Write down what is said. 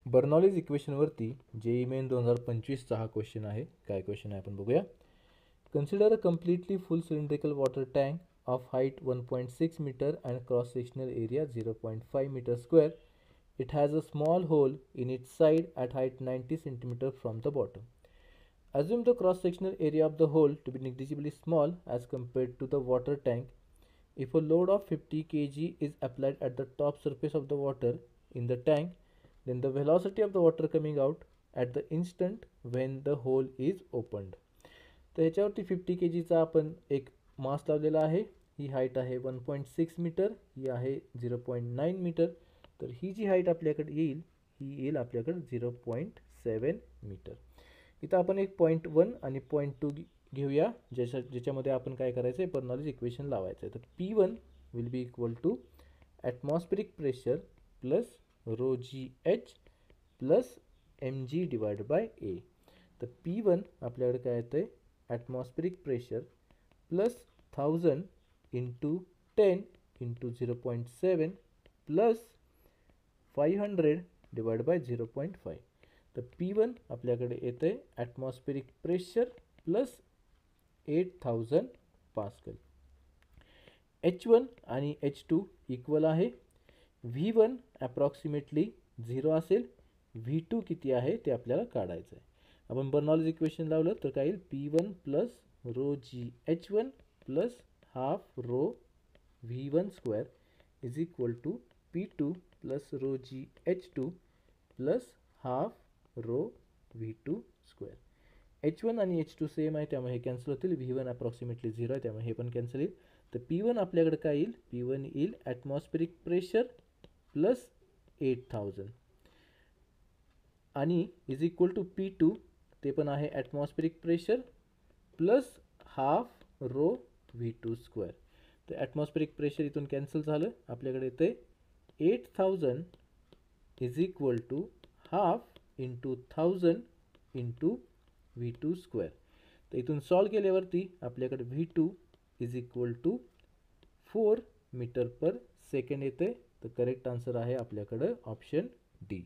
Bernoulli's इक्वेशनवरती JEE main 2025चा हा question आहे. काय क्वेश्चन आहे आपण बघूया. Consider a completely full cylindrical water tank of height 1.6 meter and cross-sectional area 0.5 meter square. It has a small hole in its side at height 90 centimeter from the bottom. Assume the cross-sectional area of the hole to be negligibly small as compared to the water tank. If a load of 50 kg is applied at the top surface of the water in the tank, then the velocity of the water coming out at the instant when the hole is opened. तर ह्याच्यावरती 50 kgचा आपण एक मास लावलेला आहे. ही height आहे 1.6 metre, ही आहे 0.9 metre. तर ही जी height आपल्याकडे येईल ही येईल आपल्याकडे 0.7 मीटर. इथं आपण एक पॉईंट 1 आणि पॉईंट 2 घेऊया, ज्याच्यामध्ये आपण काय करायचं आहे, बर्नॉलीज इक्वेशन लावायचं आहे. तर P1 will be equal to atmospheric pressure plus rho G H plus mg divide by A. तर P1 आपल्याकडे काय येतं आहे, atmospheric pressure plus 1000 into 10 into 0.7 plus 500 divide by 0.5. तर P1 आपल्याकडे येतं आहे atmospheric pressure plus 8000 pascal. H1 आणि H2 इक्वल आहे. V1 अप्रॉक्सिमेटली 0 असेल, V2 किती आहे ते आपल्याला काढायचं आहे. आपण बर्नॉलीज इक्वेशन लावलं तर काय येईल, P1 plus rho g H1 plus half rho V1 square is equal to P2 plus rho g H2 plus half rho V2 square. H1 आणि H2 सेम आहे त्यामुळे हे कॅन्सल होतील. V1 अप्रॉक्सिमेटली 0 आहे त्यामुळे हे पण कॅन्सल येईल. तर P1 आपल्याकडे काय येईल, P1 येईल ॲटमॉस्फेरिक प्रेशर प्लस 8000 आणि इज इक्वल टू P2 ते पण आहे atmospheric pressure plus half rho V2 square. तर ॲटमॉस्फेरिक प्रेशर इथून कॅन्सल झालं. आपल्याकडे येते 8000 is equal to half into 1000 into V2 square. तर इथून सॉल्व केल्यावरती आपल्याकडे V2 is equal to 4 metre per second येते. तर करेक्ट आन्सर आहे आपल्याकडं ऑप्शन डी.